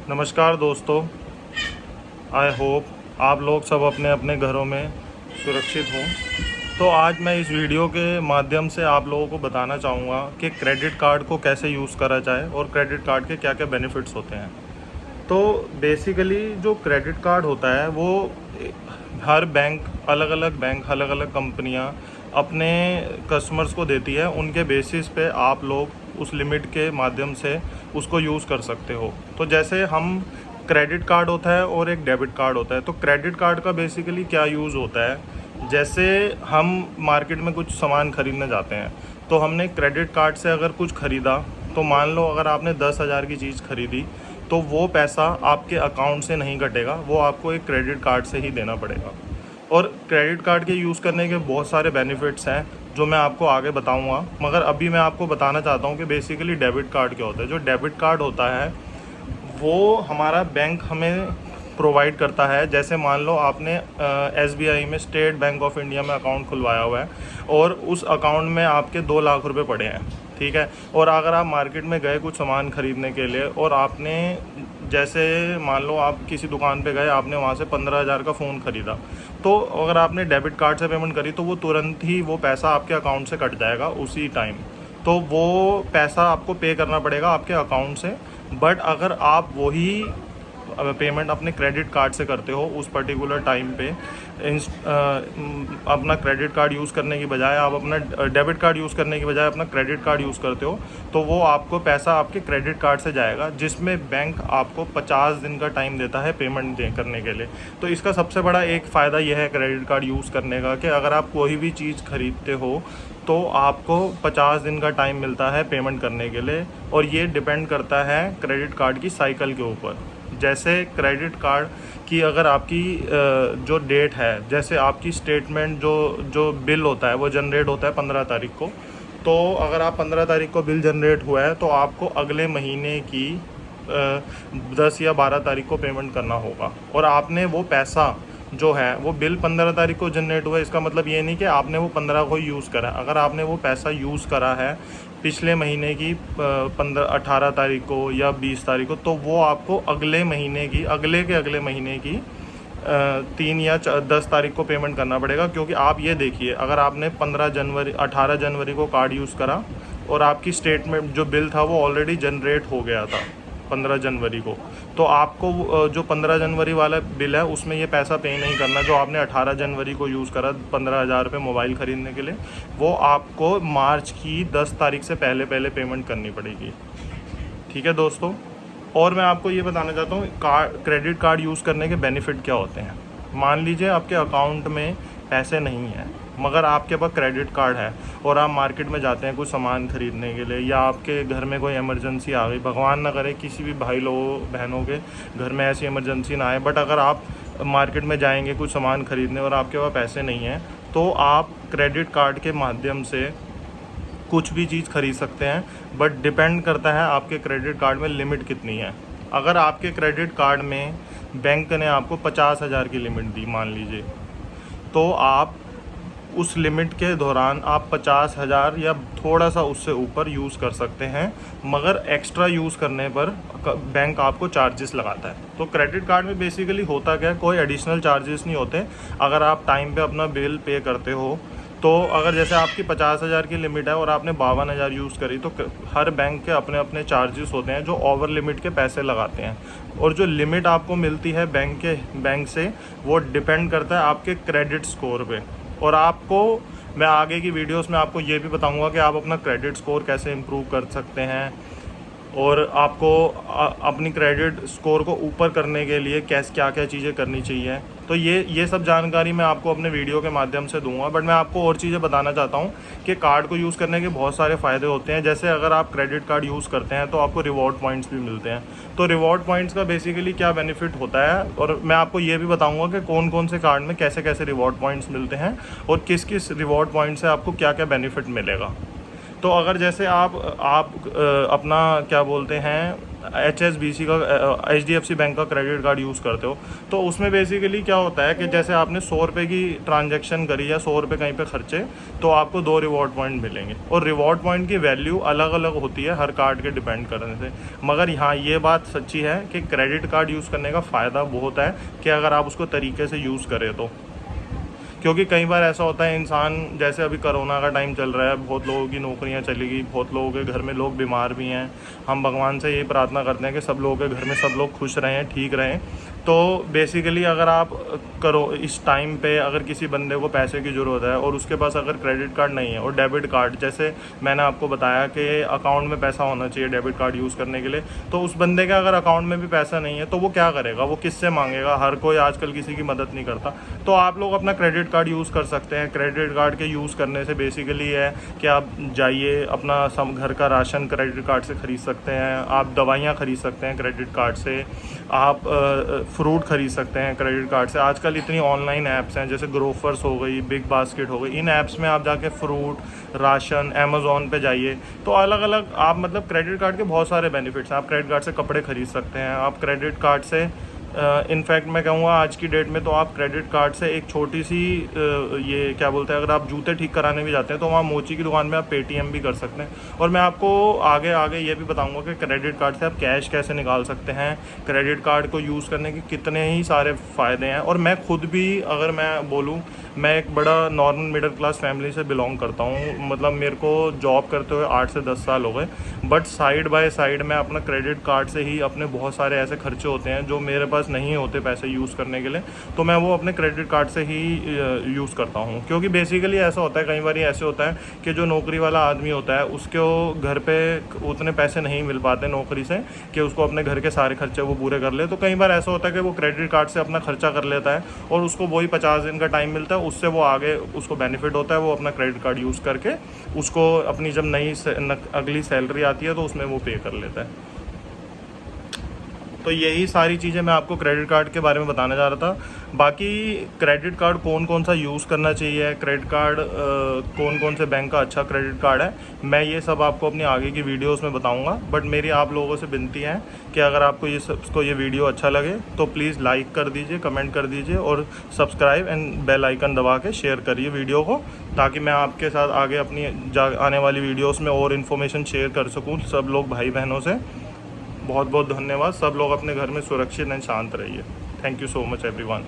नमस्कार दोस्तों। I hope आप लोग सब अपने अपने घरों में सुरक्षित हों। तो आज मैं इस वीडियो के माध्यम से आप लोगों को बताना चाहूँगा कि क्रेडिट कार्ड को कैसे यूज़ करा जाए और क्रेडिट कार्ड के क्या क्या बेनिफिट्स होते हैं। तो बेसिकली जो क्रेडिट कार्ड होता है वो हर बैंक अलग अलग कंपनियां अपने कस्टमर्स को देती है। उनके बेसिस पे आप लोग उस लिमिट के माध्यम से उसको यूज़ कर सकते हो। तो जैसे हम क्रेडिट कार्ड होता है और एक डेबिट कार्ड होता है। तो क्रेडिट कार्ड का बेसिकली क्या यूज़ होता है, जैसे हम मार्केट में कुछ सामान खरीदने जाते हैं तो हमने क्रेडिट कार्ड से अगर कुछ ख़रीदा तो मान लो अगर आपने 10,000 की चीज़ खरीदी तो वो पैसा आपके अकाउंट से नहीं कटेगा, वो आपको एक क्रेडिट कार्ड से ही देना पड़ेगा। और क्रेडिट कार्ड के यूज़ करने के बहुत सारे बेनिफिट्स हैं जो मैं आपको आगे बताऊंगा, मगर अभी मैं आपको बताना चाहता हूं कि बेसिकली डेबिट कार्ड क्या होता है। जो डेबिट कार्ड होता है वो हमारा बैंक हमें प्रोवाइड करता है। जैसे मान लो आपने SBI में, स्टेट बैंक ऑफ इंडिया में अकाउंट खुलवाया हुआ है और उस अकाउंट में आपके 2 लाख रुपए पड़े हैं, ठीक है। और अगर आप मार्केट में गए कुछ सामान खरीदने के लिए और आपने, जैसे मान लो आप किसी दुकान पे गए, आपने वहाँ से 15,000 का फ़ोन ख़रीदा, तो अगर आपने डेबिट कार्ड से पेमेंट करी तो वो तुरंत ही वो पैसा आपके अकाउंट से कट जाएगा उसी टाइम। तो वो पैसा आपको पे करना पड़ेगा आपके अकाउंट से। बट अगर आप वही पेमेंट अपने क्रेडिट कार्ड से करते हो उस पर्टिकुलर टाइम पे, अपना क्रेडिट कार्ड यूज़ करने की बजाय आप अपना डेबिट कार्ड यूज़ करने की बजाय अपना क्रेडिट कार्ड यूज़ करते हो, तो वो आपको पैसा आपके क्रेडिट कार्ड से जाएगा, जिसमें बैंक आपको 50 दिन का टाइम देता है पेमेंट करने के लिए। तो इसका सबसे बड़ा एक फ़ायदा यह है क्रेडिट कार्ड यूज़ करने का कि अगर आप कोई भी चीज़ खरीदते हो तो आपको 50 दिन का टाइम मिलता है पेमेंट करने के लिए। और ये डिपेंड करता है क्रेडिट कार्ड की साइकिल के ऊपर। जैसे क्रेडिट कार्ड की अगर आपकी जो डेट है, जैसे आपकी स्टेटमेंट जो बिल होता है वो जनरेट होता है 15 तारीख को। तो अगर आप 15 तारीख को बिल जनरेट हुआ है तो आपको अगले महीने की 10 या 12 तारीख को पेमेंट करना होगा। और आपने वो पैसा जो है वो बिल 15 तारीख को जनरेट हुआ है, इसका मतलब ये नहीं कि आपने वो 15 को यूज़ करा। अगर आपने वो पैसा यूज़ करा है पिछले महीने की 18 तारीख को या 20 तारीख को, तो वो आपको अगले महीने की, अगले महीने की 3 या 10 तारीख को पेमेंट करना पड़ेगा। क्योंकि आप ये देखिए, अगर आपने 18 जनवरी को कार्ड यूज़ करा और आपकी स्टेटमेंट जो बिल था वो ऑलरेडी जनरेट हो गया था 15 जनवरी को, तो आपको जो 15 जनवरी वाला बिल है उसमें ये पैसा पे नहीं करना जो आपने 18 जनवरी को यूज़ करा 15,000 रुपये मोबाइल ख़रीदने के लिए, वो आपको मार्च की 10 तारीख से पहले पेमेंट करनी पड़ेगी, ठीक है दोस्तों। और मैं आपको ये बताना चाहता हूँ क्रेडिट कार्ड यूज़ करने के बेनिफिट क्या होते हैं। मान लीजिए आपके अकाउंट में पैसे नहीं हैं मगर आपके पास क्रेडिट कार्ड है और आप मार्केट में जाते हैं कुछ सामान ख़रीदने के लिए, या आपके घर में कोई इमरजेंसी आ गई, भगवान ना करे किसी भी भाई लोगों बहनों के घर में ऐसी इमरजेंसी ना आए, बट अगर आप मार्केट में जाएंगे कुछ सामान ख़रीदने और आपके पास पैसे नहीं हैं तो आप क्रेडिट कार्ड के माध्यम से कुछ भी चीज़ खरीद सकते हैं। बट डिपेंड करता है आपके क्रेडिट कार्ड में लिमिट कितनी है। अगर आपके क्रेडिट कार्ड में बैंक ने आपको 50,000 की लिमिट दी मान लीजिए, तो आप उस लिमिट के दौरान आप 50,000 या थोड़ा सा उससे ऊपर यूज़ कर सकते हैं, मगर एक्स्ट्रा यूज़ करने पर बैंक आपको चार्जेस लगाता है। तो क्रेडिट कार्ड में बेसिकली होता क्या है, कोई एडिशनल चार्जेस नहीं होते अगर आप टाइम पे अपना बिल पे करते हो। तो अगर जैसे आपकी 50,000 की लिमिट है और आपने 52,000 यूज़ करी, तो हर बैंक के अपने अपने चार्जेस होते हैं जो ओवर लिमिट के पैसे लगाते हैं। और जो लिमिट आपको मिलती है बैंक से, वो डिपेंड करता है आपके क्रेडिट स्कोर पे। और आपको मैं आगे की वीडियोस में आपको ये भी बताऊंगा कि आप अपना क्रेडिट स्कोर कैसे इम्प्रूव कर सकते हैं और आपको अपनी क्रेडिट स्कोर को ऊपर करने के लिए क्या क्या चीज़ें करनी चाहिए। तो ये सब जानकारी मैं आपको अपने वीडियो के माध्यम से दूंगा। बट मैं आपको और चीज़ें बताना चाहता हूँ कि कार्ड को यूज़ करने के बहुत सारे फ़ायदे होते हैं। जैसे अगर आप क्रेडिट कार्ड यूज़ करते हैं तो आपको रिवॉर्ड पॉइंट्स भी मिलते हैं। तो रिवॉर्ड पॉइंट्स का बेसिकली क्या बेनिफिट होता है, और मैं आपको ये भी बताऊँगा कि कौन कौन से कार्ड में कैसे कैसे रिवॉर्ड पॉइंट्स मिलते हैं और किस किस रिवॉर्ड पॉइंट से आपको क्या क्या बेनिफिट मिलेगा। तो अगर जैसे आप अपना क्या बोलते हैं HSBC का HDFC बैंक का क्रेडिट कार्ड यूज़ करते हो, तो उसमें बेसिकली क्या होता है कि जैसे आपने 100 रुपये की ट्रांजैक्शन करी या 100 रुपये कहीं पे खर्चे, तो आपको 2 रिवॉर्ड पॉइंट मिलेंगे। और रिवॉर्ड पॉइंट की वैल्यू अलग अलग होती है हर कार्ड के डिपेंड करने से। मगर यहाँ ये बात सच्ची है कि क्रेडिट कार्ड यूज़ करने का फ़ायदा बहुत है कि अगर आप उसको तरीके से यूज़ करें तो। क्योंकि कई बार ऐसा होता है इंसान, जैसे अभी कोरोना का टाइम चल रहा है, बहुत लोगों की नौकरियां चली गई, बहुत लोगों के घर में लोग बीमार भी हैं। हम भगवान से यही प्रार्थना करते हैं कि सब लोगों के घर में सब लोग खुश रहें, ठीक रहें। तो बेसिकली अगर आप करो इस टाइम पे, अगर किसी बंदे को पैसे की ज़रूरत है और उसके पास अगर क्रेडिट कार्ड नहीं है और डेबिट कार्ड, जैसे मैंने आपको बताया कि अकाउंट में पैसा होना चाहिए डेबिट कार्ड यूज़ करने के लिए, तो उस बंदे के अगर अकाउंट में भी पैसा नहीं है तो वो क्या करेगा, वो किससे मांगेगा? हर कोई आजकल किसी की मदद नहीं करता। तो आप लोग अपना क्रेडिट कार्ड यूज़ कर सकते हैं। क्रेडिट कार्ड के यूज़ करने से बेसिकली है कि आप जाइए अपना घर का राशन क्रेडिट कार्ड से ख़रीद सकते हैं, आप दवाइयाँ ख़रीद सकते हैं क्रेडिट कार्ड से, आप फ्रूट ख़रीद सकते हैं क्रेडिट कार्ड से। आजकल इतनी ऑनलाइन ऐप्स हैं जैसे ग्रोफर्स हो गई, बिग बास्केट हो गई, इन ऐप्स में आप जाके फ्रूट, राशन, अमेज़ॉन पे जाइए तो अलग अलग आप मतलब क्रेडिट कार्ड के बहुत सारे बेनिफिट्स हैं। आप क्रेडिट कार्ड से कपड़े खरीद सकते हैं, आप क्रेडिट कार्ड से इनफैक्ट मैं कहूँगा आज की डेट में तो आप क्रेडिट कार्ड से एक छोटी सी ये क्या बोलते हैं, अगर आप जूते ठीक कराने भी जाते हैं तो वहाँ मोची की दुकान में आप पेटीएम भी कर सकते हैं। और मैं आपको आगे आगे ये भी बताऊँगा कि क्रेडिट कार्ड से आप कैश कैसे निकाल सकते हैं, क्रेडिट कार्ड को यूज़ करने के कितने ही सारे फ़ायदे हैं। और मैं खुद भी अगर मैं बोलूँ, मैं एक बड़ा नॉर्मल मिडिल क्लास फैमिली से बिलोंग करता हूँ। मतलब मेरे को जॉब करते हुए 8 से 10 साल हो गए, बट साइड बाय साइड मैं अपना क्रेडिट कार्ड से ही अपने बहुत सारे ऐसे खर्चे होते हैं जो मेरे पास नहीं होते पैसे यूज़ करने के लिए, तो मैं वो अपने क्रेडिट कार्ड से ही यूज़ करता हूँ। क्योंकि बेसिकली ऐसा होता है, कई बार ऐसे होता है कि जो नौकरी वाला आदमी होता है उसको घर पे उतने पैसे नहीं मिल पाते नौकरी से कि उसको अपने घर के सारे खर्चे वो पूरे कर ले। तो कई बार ऐसा होता है कि वो क्रेडिट कार्ड से अपना खर्चा कर लेता है और उसको वही 50 दिन का टाइम मिलता है, उससे वो आगे उसको बेनिफिट होता है। वो अपना क्रेडिट कार्ड यूज़ करके उसको अपनी जब नई अगली सैलरी आती है तो उसमें वो पे कर लेता है। तो यही सारी चीज़ें मैं आपको क्रेडिट कार्ड के बारे में बताने जा रहा था। बाकी क्रेडिट कार्ड कौन कौन सा यूज़ करना चाहिए, क्रेडिट कार्ड कौन कौन से बैंक का अच्छा क्रेडिट कार्ड है, मैं ये सब आपको अपनी आगे की वीडियोस में बताऊंगा। बट मेरी आप लोगों से विनती है कि अगर आपको ये वीडियो अच्छा लगे तो प्लीज़ लाइक कर दीजिए, कमेंट कर दीजिए और सब्सक्राइब एंड बेल आइकन दबा के शेयर करिए वीडियो को, ताकि मैं आपके साथ आगे अपनी आने वाली वीडियोज़ में और इन्फॉर्मेशन शेयर कर सकूँ सब लोग भाई बहनों से। बहुत बहुत धन्यवाद। सब लोग अपने घर में सुरक्षित एंड शांत रहिए। Thank you so much everyone.